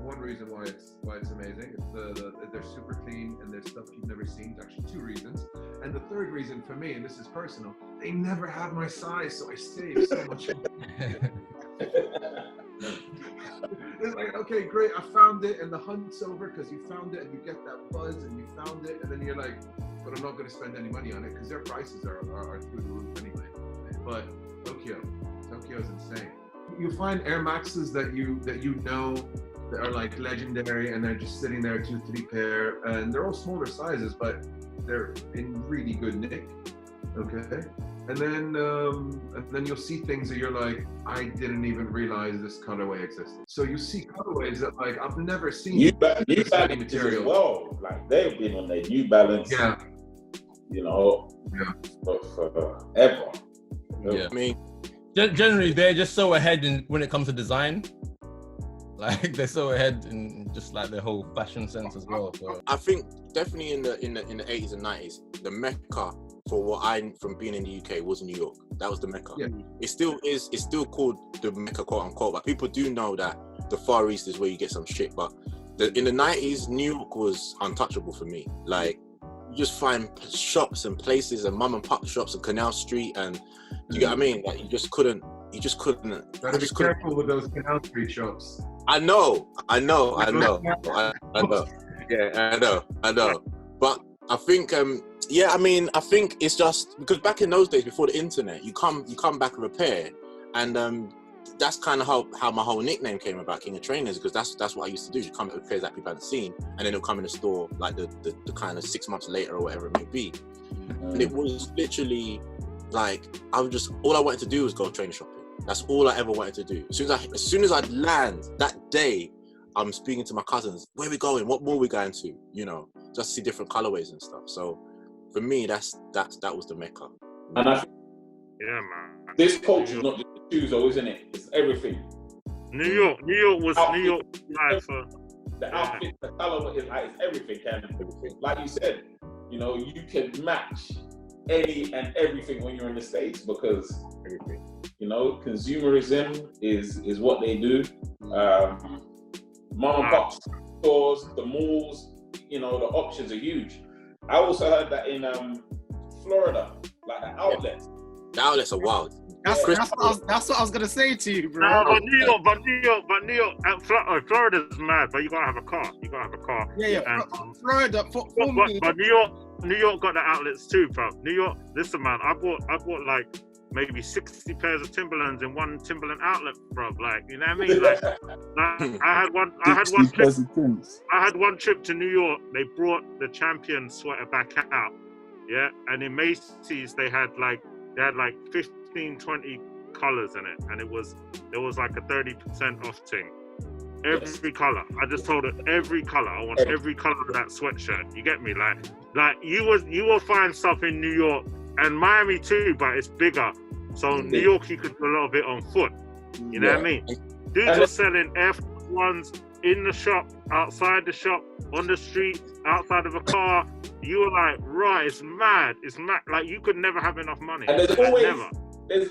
one reason why it's amazing. They're super clean, and there's stuff you've never seen. Actually, 2 reasons. And the third reason for me, and this is personal, they never have my size, so I save so much money. It's like, okay, great, I found it, and the hunt's over because you found it, and you get that buzz, and you found it, and then you're like, but I'm not going to spend any money on it because their prices are through the roof anyway. But Tokyo is insane. You find Air Maxes that you know that are like legendary, and they're just sitting there, 2-3 pair, and they're all smaller sizes, but they're in really good nick. Okay, and then you'll see things that you're like, I didn't even realize this colorway existed. So you see colorways that like I've never seen. New Balance as well. Like they've been on their New Balance. Yeah. You know, forever. Yeah. I mean, generally they're just so ahead when it comes to design. Like they're so ahead in just like their whole fashion sense as well. So I think definitely in the 80s and 90s, the mecca for what from being in the UK was New York. That was the mecca. Yeah. It still is. It's still called the mecca, quote unquote. But people do know that the Far East is where you get some shit. But in the 90s, New York was untouchable for me. Like you just find shops and places and mum and pop shops and Canal Street, and you get what I mean. Like you just couldn't. Gotta be careful with those Canal Street shops. I know. Yeah, I know. But I think, I think it's just because back in those days before the internet, you come back and repair, and that's kind of how my whole nickname came about, King of Trainers, because that's what I used to do. You come back repairs that people hadn't seen, and then it'll come in the store like the kind of 6 months later or whatever it may be. And it was literally like all I wanted to do was go trainer shopping. That's all I ever wanted to do. As soon as I'd land that day, I'm speaking to my cousins. Where are we going? What mall are we going to? You know, just to see different colorways and stuff. So for me, that was the mecca. And I think, yeah, man. This culture is not just the shoes, though, isn't it? It's everything. New York was outfit, New York life. The outfit, the color, it's everything. Everything. Like you said, you know, you can match any and everything when you're in the States because everything. You know, consumerism is what they do. Mom and pop stores, the malls, you know, the options are huge. I also heard that in Florida, like the outlets. The outlets are wild. That's what I was gonna say to you, bro. No, but New York, Florida's mad, but you gotta have a car. Yeah. And, Florida, but New York got the outlets too, bro. New York, listen, man, I bought like maybe 60 pairs of Timberlands in one Timberland outlet, bro. Like, you know what I mean? Like I had one trip to New York. They brought the Champion sweater back out, yeah. And in Macy's, they had like 15, 20 colors in it, and there was like a 30% off thing. Every color. I just told it every color. I want every color of that sweatshirt. You get me? Like you will find stuff in New York and Miami too, but it's bigger. So New York, you could do a lot of it on foot. You know what I mean? Dudes are selling Air Force Ones in the shop, outside the shop, on the street, outside of a car. You were like, right, it's mad. Like you could never have enough money. And there's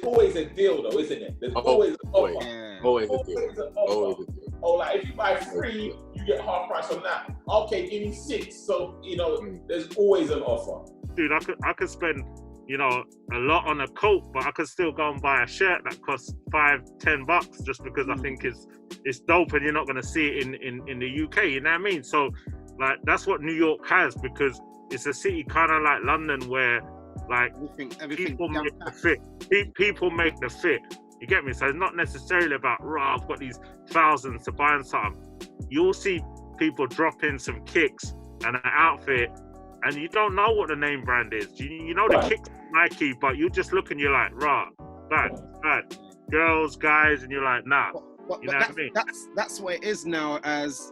always a deal though, isn't it? There's always an offer. Always a deal. Oh, like if you buy 3, you get half price on that. Okay, give me 6. So, you know, there's always an offer. Dude, I could spend, you know, a lot on a coat, but I could still go and buy a shirt that costs $5-10 just because I think it's dope and you're not gonna see it in the UK, you know what I mean? So like that's what New York has, because it's a city kind of like London where like people make the fit. People make the fit. You get me? So it's not necessarily about, I've got these thousands to buy something. You'll see people drop in some kicks and an outfit, and you don't know what the name brand is. You know the kicks Nike, but you just look and you're like, bad. Girls, guys, and you're like, nah. You know what I mean? That's what it is now, as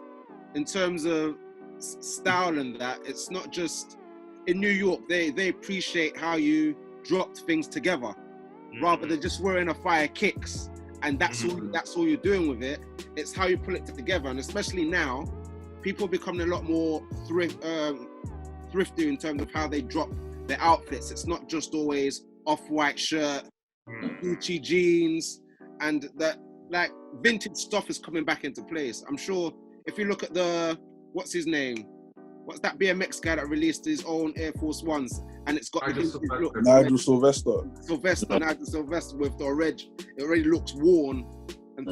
in terms of style and that. It's not just in New York. They appreciate how you dropped things together. Rather than just wearing a Fraiche Kicks and that's all you're doing with it. It's how you pull it together, and especially now, people are becoming a lot more thrifty in terms of how they drop their outfits. It's not just always off-white shirt, Gucci jeans, and that like vintage stuff is coming back into place. I'm sure if you look at what's his name? What's that BMX guy that released his own Air Force Ones, and it's got Nigel Sylvester with the orange. It already looks worn and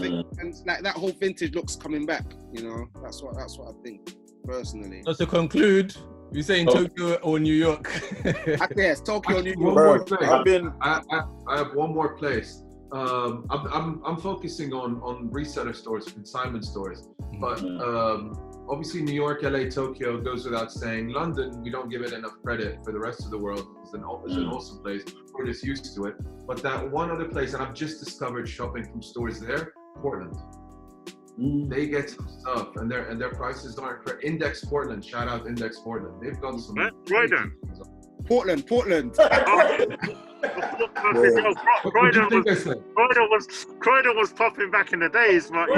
like that whole vintage looks coming back. You know, that's what I think personally. So to conclude, you're saying Tokyo or New York? Yes, Tokyo or New York. One more thing. I have one more place I'm focusing on reseller stores, consignment stores, but obviously New York, LA, Tokyo goes without saying. London, we don't give it enough credit for the rest of the world. It's an awesome place. We're just used to it. But that one other place, and I've just discovered shopping from stores there, Portland. They get some stuff, and their prices aren't for Index Portland. Shout out Index Portland. They've got some. Croydon. Portland. Croydon was popping back in the days, but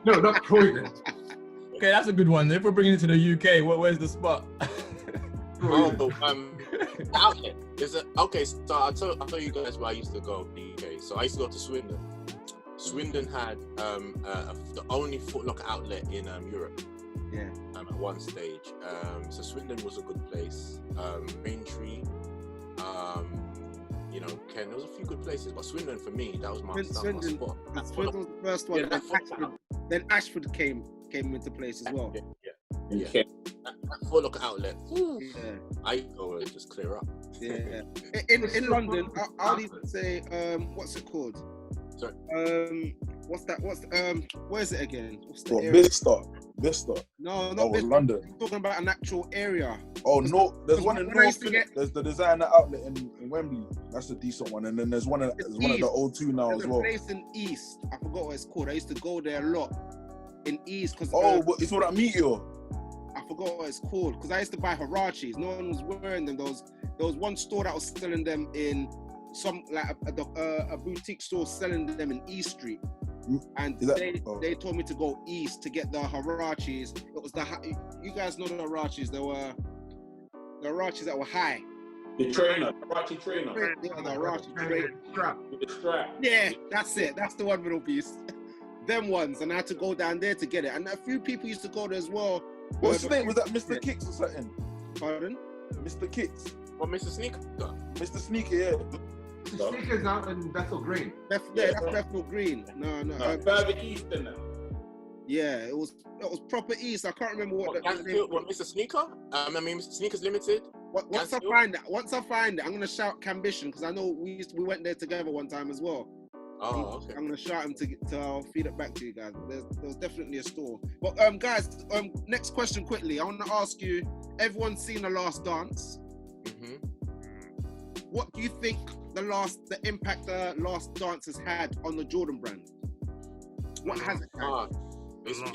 no, not Croydon. Okay, that's a good one. If we're bringing it to the UK, where's the spot? Outlet. Okay, so I'll tell you guys where I used to go in the UK. So I used to go to Swindon. Swindon had the only Foot Locker outlet in Europe. Yeah. At one stage. So Swindon was a good place. Braintree, Ken, there was a few good places, but Swindon for me, that was my spot. Swindon was the first one. Then Ashford came into place as well. Yeah. That Foot Locker outlet. Yeah. I go and just clear up. Yeah. In London, I'll even say, what's it called? Sorry. Where is it again? What's the What, area? Vista? No, Oh, not Vista. London. I'm talking about an actual area. Oh, no, there's one in When I used North. to get- There's the designer outlet in Wembley. That's a decent one. And then there's one at the O2 now There's as well. a place in East. I forgot what it's called. I used to go there a lot in East because It's all that Meteor. I forgot what it's called because I used to buy Harachis. No one was wearing them. There was one store that was selling them in some like a boutique store selling them in East Street. And they told me to go east to get the Harachis. It was you guys know the Harachis. There were the Harachis that were high. The trainer, Harachi trainer. Yeah, the Harachi trainer. With the strap. Yeah, that's it. That's the one, Middle Beast. Them ones, and I had to go down there to get it. And a few people used to go there as well. What's his name? Was that Mr. Kicks or something? Pardon? Mr. Kicks. What, Mr. Sneaker? Mr. Sneaker, yeah. The sneakers out in Bethel Green. That's Bethel Green. No. Further east than that. Yeah, it was proper east. I can't remember what Mr. Sneaker? Mr. Sneakers Limited? Once I find it, I'm gonna shout Cambition because I know we went there together one time as well. Oh, okay. I'm gonna shout him to feed it back to you guys. There was definitely a store. But guys, next question quickly. I want to ask you. Everyone's seen The Last Dance. Mm-hmm. What do you think the impact The Last Dance has had on the Jordan brand? What has it had?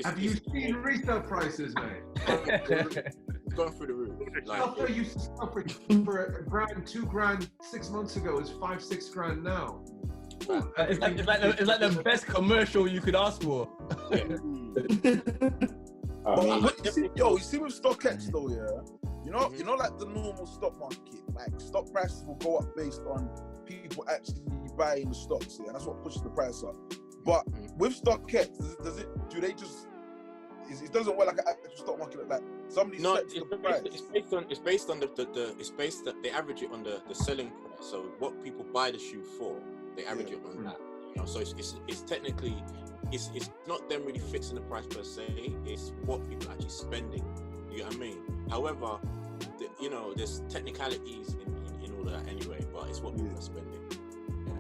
Have you seen resale prices, mate? It's going through the roof. Stuff that used to sell for $1,000, $2,000 6 months ago is $5-6 grand now. It's like the best commercial you could ask for. You see with StockX though, yeah. You know, like the normal stock market, like stock prices will go up based on people actually buying the stocks, yeah, and that's what pushes the price up. But with StockX, it doesn't work like an actual stock market, like somebody sets the price. They average it on the selling price. So what people buy the shoe for, they average it on that. You know, so it's technically it's not them really fixing the price per se. It's what people are actually spending. You know what I mean? However, there's technicalities in all of that anyway. But it's what people are spending.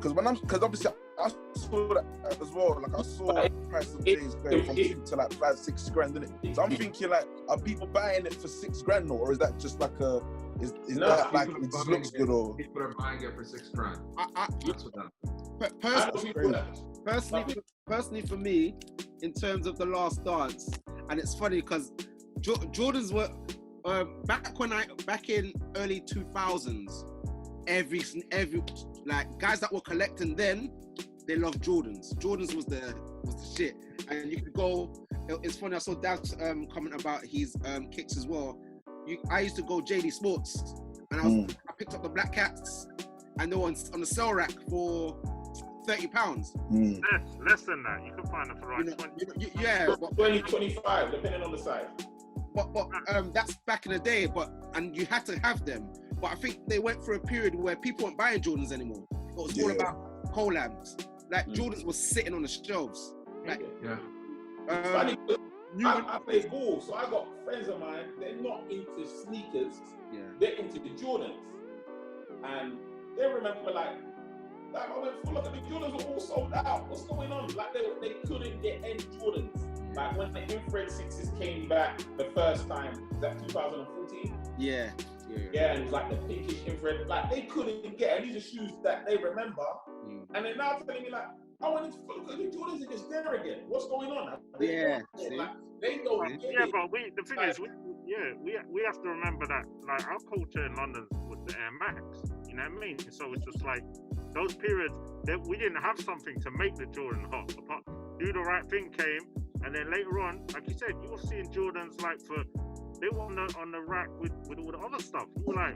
Because obviously I saw that as well. Like I saw the price of J's going from 2 to like 5-6 grand, innit? So I'm thinking like, are people buying it for 6 grand or is that just like is that like it just looks good or people are buying it for 6 grand? That's what that. Personally, for me, in terms of The Last Dance, and it's funny because Jordans were back in early 2000s. Every like guys that were collecting then, they loved Jordans. Jordans was the shit, and you could go. It's funny. I saw Dav's comment about his kicks as well. I used to go JD Sports, and I picked up the Black Cats, and they were on the sell rack for £30. Less than that. You can find them for like 20. Yeah, 20, 25, depending on the size. But that's back in the day. And you had to have them. But I think they went through a period where people weren't buying Jordans anymore. It was all about collabs. Like Jordans was sitting on the shelves. Like, Funny, I play ball, so I got friends of mine. They're not into sneakers. Yeah. They're into the Jordans, and they remember like Like I went, look at the Jordans were all sold out. What's going on? Like they couldn't get any Jordans. Like when the infrared 6s came back the first time, was that 2014? Yeah. Yeah, and it was like the pinkish infrared. Like they couldn't get, and these are shoes that they remember. And they're now telling me like, I wanted to look at the Jordans and it's there again. What's going on? Like, they don't get it. But the thing is, we have to remember that like our culture in London was the Air Max. You know what I mean? So it's just like those periods that we didn't have something to make the Jordan hot. Do the Right Thing came, and then later on, like you said, you were seeing Jordans like they were on the rack with all the other stuff. You were like,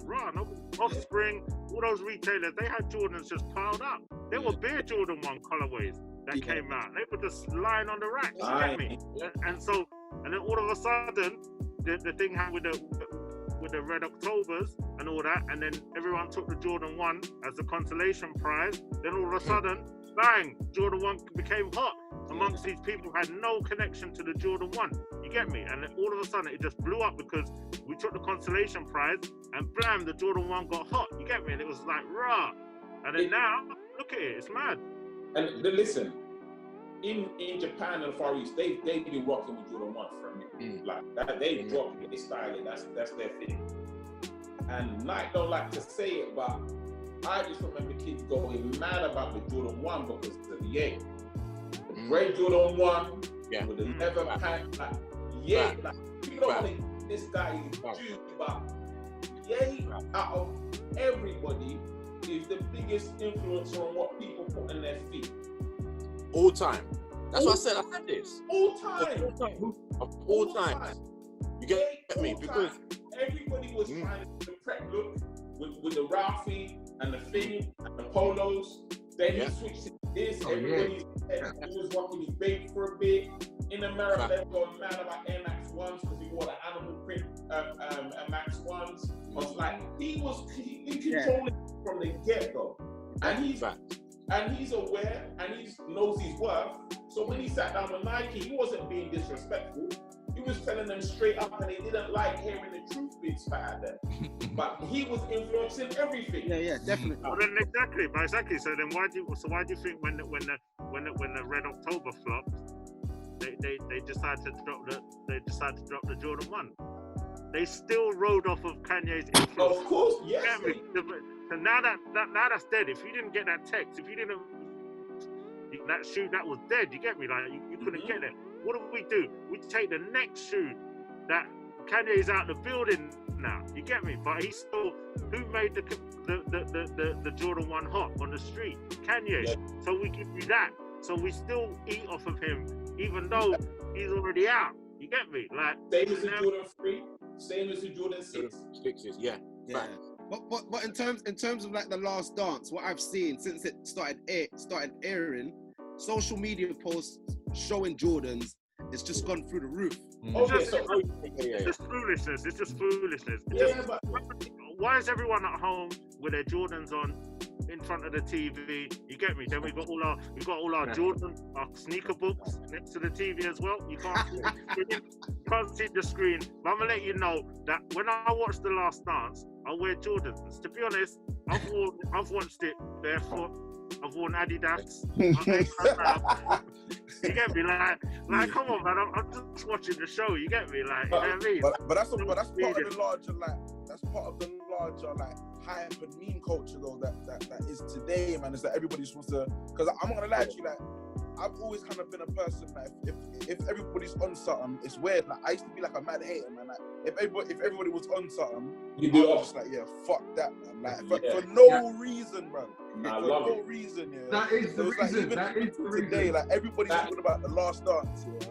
Offspring, all those retailers, they had Jordans just piled up. There were bare Jordan 1 colorways that came out. They were just lying on the racks, you get me? And then all of a sudden, the thing happened with the Red Octobers and all that, and then everyone took the Jordan 1 as the consolation prize. Then all of a sudden, bang, Jordan 1 became hot amongst these people who had no connection to the Jordan 1. You get me? And then all of a sudden it just blew up because we took the consolation prize and blam, the Jordan 1 got hot. You get me? And it was like, rah. And then now, look at it, it's mad. And listen, in Japan and Far East, they've been rocking with Jordan 1 for a minute. Like that, they rock it, they style it, that's their thing. And Nike don't like to say it, but I just remember kids going mad about the Jordan 1 because of the 8. The red Jordan 1 with the leather pant, like, like, people don't want this guy is Jew, but out of everybody is the biggest influencer on what people put in their feet. All time. That's why I said I had this. All time. Of all time. You get me? Because everybody was trying to do the prep look with the Ralphie and the thing and the polos. Then he switched to this. Everybody was rocking his bait for a bit. In America, they were going mad about Air Max 1s because he wore the animal print Max 1s. I was like, he controlling from the get-go. And he's aware and he knows his worth. So when he sat down with Nike, he wasn't being disrespectful. He was telling them straight up, and they didn't like hearing the truth being spat at them. But he was influencing everything. Yeah, definitely. Well, then exactly. So then why do you think when the Red October flopped, they decided to drop the Jordan 1? They still rode off of Kanye's influence. Of course, yes. So now that's dead. If you didn't get that text, if you didn't that shoe, that was dead. You get me? Like you couldn't get it. What do? We take the next shoe that Kanye's out the building now. You get me? But he's still who made the Jordan 1 hot on the street? Kanye. Yeah. So we give you that. So we still eat off of him, even though he's already out. You get me? Like same as the Jordan 3, same as the Jordan 6. Yeah. But in terms of like the Last Dance, what I've seen since it started airing, social media posts showing Jordans, it's just gone through the roof. It's just foolishness. It's just foolishness. But why is everyone at home with their Jordans on in front of the TV? You get me? Then we got all our Jordan, our sneaker books next to the TV as well. You can't see the screen. But I'm gonna let you know that when I watch The Last Dance, I wear Jordans. To be honest, I've watched it barefoot. I've worn Adidas. You get me? Like, come on, man! I'm just watching the show. You get me? Like, you know what I mean? But that's part of the larger hype and meme culture though that is today, man. Is that everybody's supposed to? Because I'm not gonna lie to you, like I've always kind of been a person that if everybody's on something, it's weird. Like I used to be like a mad hater, man. Like if everybody was on something, you do just like fuck that, man. Like for no reason, bro. I for love no it. reason, yeah. That is the reason. Like, that is the reason. Today, like everybody's talking about The Last Dance, yeah.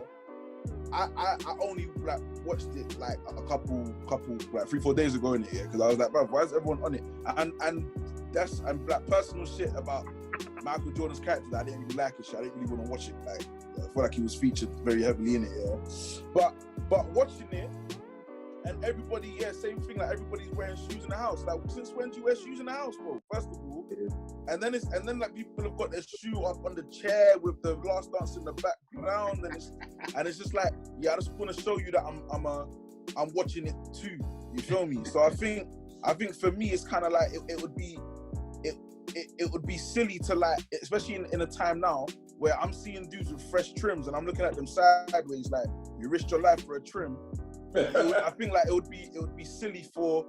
I only like watched it like a couple like 3-4 days ago in it, yeah, because I was like, bro, why is everyone on it? And that's like personal shit about Michael Jordan's character that I didn't really like it. I didn't really want to watch it. Like I feel like he was featured very heavily in it, yeah. But watching it and everybody, same thing. Like everybody's wearing shoes in the house. Like since when do you wear shoes in the house, bro? First of all, and then like people have got their shoe up on the chair with The Last Dance in the background, and it's just like, I just want to show you that I'm watching it too. You feel me? So I think for me it's kind of like it it would be silly to like, especially in a time now where I'm seeing dudes with fresh trims and I'm looking at them sideways like, you risked your life for a trim. I think like it would be silly for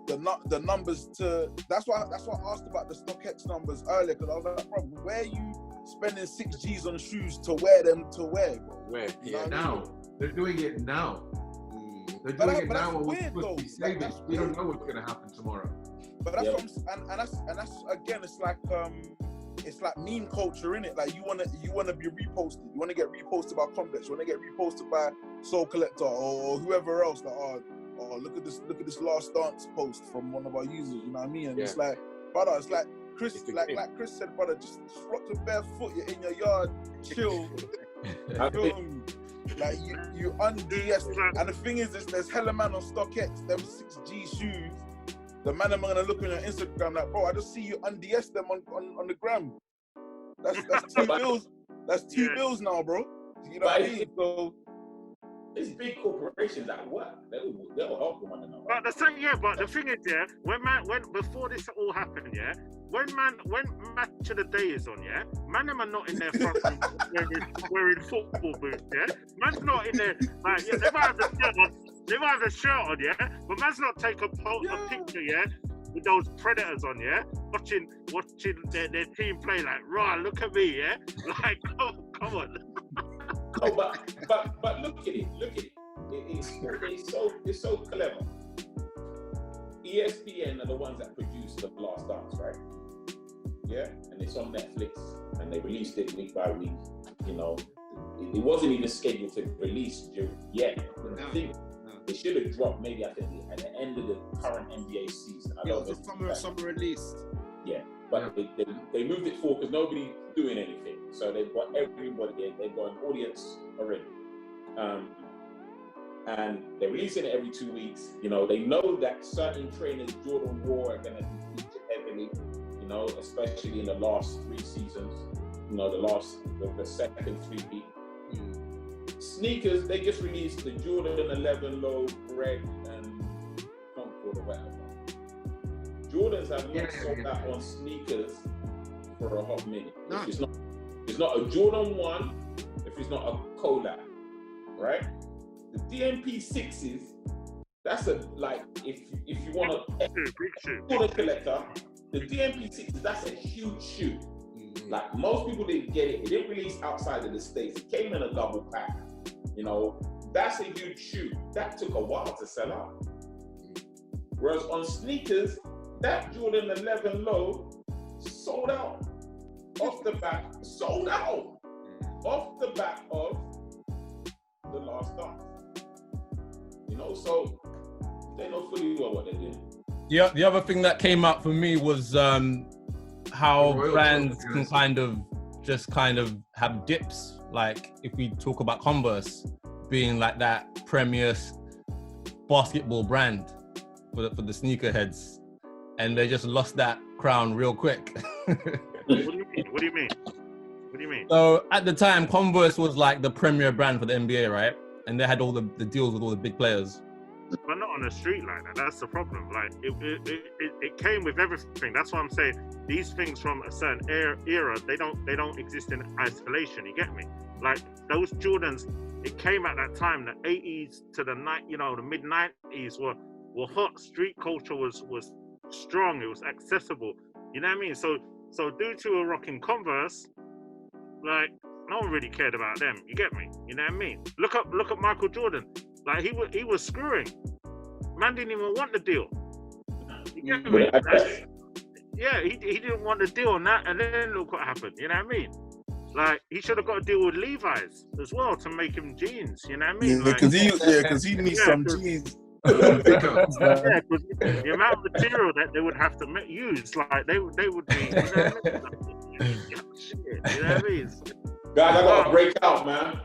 the numbers to. That's why I asked about the StockX numbers earlier, because I was like, bro, where are you spending 6 G's on shoes to wear them to wear, bro? Where? Yeah, now they're doing it now. They're doing it now when we're supposed to be saving. We don't know what's gonna happen tomorrow. But that's what I'm, and that's again, it's like meme culture, innit? Like you wanna be reposted. You wanna get reposted by Complex. You wanna get reposted by Soul Collector or whoever else. Like, oh, look at this last dance post from one of our users. You know what I mean? And it's like, brother, it's like Chris, like Chris said, brother, just rock your bare foot. You're in your yard, chill. Like you un-DS. And the thing is, there's hella man on StockX, them 6G shoes. The man am gonna look on your Instagram like, bro, I just see you un-DS them on the gram. That's 2 bills. That's 2 bills now, bro. You know what I mean? So it's big corporations that work. They'll help one another. But the thing is, yeah, when before this all happened, yeah, when match of the day is on, yeah, man are not in their front room wearing football boots, yeah. Man's not in there like, yeah, they might have the shirt on, yeah, but man's not take a picture, yeah, with those predators on, yeah, watching their team play like, raw, look at me, yeah, like, come on. No, but look at it. It's so clever. ESPN are the ones that produce The Last Dance, right? Yeah, and it's on Netflix, and they released it week by week. You know, it wasn't even scheduled to release yet. I think it should have dropped maybe at the end of the current NBA season. It was a summer release. Yeah, but they moved it forward because nobody's doing anything. So they've got everybody in. They've got an audience already. And they're releasing it every 2 weeks. You know, they know that certain trainers, Jordan Wall, are going to be featured heavily, you know, especially in the last 3 seasons, you know, the second 3 weeks. Sneakers, they just released the Jordan 11 Low, Red, and Concord or whatever. Jordans have not sold out on sneakers for a hot minute. No. It's not a Jordan 1 if it's not a collab, right? The DMP 6s, that's if you want to Jordan collector, the DMP 6s, that's a huge shoe. Like most people didn't get it. It didn't release outside of the States. It came in a double pack. You know, that's a huge shoe. That took a while to sell out. Whereas on sneakers, that Jordan 11 Low sold out off the back of The Last Dance. You know, so they know fully well what they're doing. Yeah, the other thing that came up for me was how brands can kind of have dips. Like if we talk about Converse being like that premier basketball brand for the sneakerheads, and they just lost that crown real quick. What do you mean? So at the time, Converse was like the premier brand for the NBA, right? And they had all the deals with all the big players. But not on the street like that. That's the problem. Like it came with everything. That's what I'm saying. These things from a certain era, they don't exist in isolation. You get me? Like those Jordans, it came at that time. The 80s to the mid 90s were hot. Street culture was strong. It was accessible. You know what I mean? So dudes who were rocking Converse, like no one really cared about them. You get me? You know what I mean? Look at Michael Jordan. Like he was screwing. Man didn't even want the deal. You get me? Like, yeah, he didn't want the deal on that, and then look what happened. You know what I mean? Like he should have got a deal with Levi's as well to make him jeans. You know what I mean? Yeah, because he needs some jeans. Because the amount of material that they would have to use, like they would be. You know what I mean? Shit, you know what I mean? Guys, I gotta break out, man.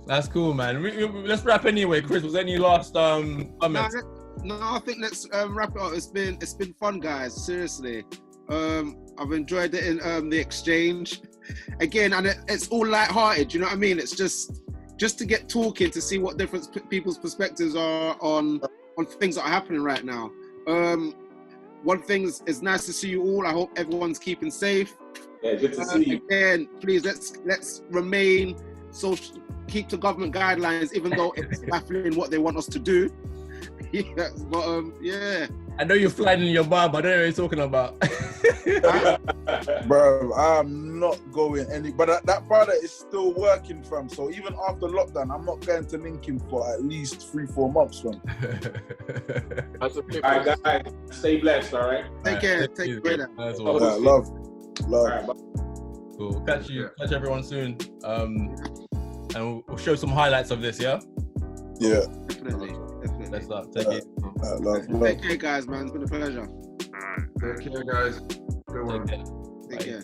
That's cool, man. Let's wrap anyway. Chris, was there any last comments? No, I think let's wrap it up. It's been fun, guys. Seriously, I've enjoyed it in the exchange. Again, and it's all light-hearted. You know what I mean? It's just to get talking, to see what different people's perspectives are on things that are happening right now. one thing is nice to see you all. I hope everyone's keeping safe. Yeah, good to see you. Again, please let's remain social, keep to government guidelines, even though it's baffling what they want us to do. Yeah, but yeah. I know you're flying in your bar, but I don't know what you're talking about. Bro, I'm not going any. But that brother is still working, fam. So even after lockdown, I'm not going to link him for at least 3-4 months, fam. All right, guys, stay blessed. All right. Take care. Take care. Love. All right, bye. Cool. Catch everyone soon. And we'll show some highlights of this. Yeah. Yeah. Definitely. Let's start. Take it. Love. Take care, guys, man. It's been a pleasure. Take care, guys. Good one. Take care.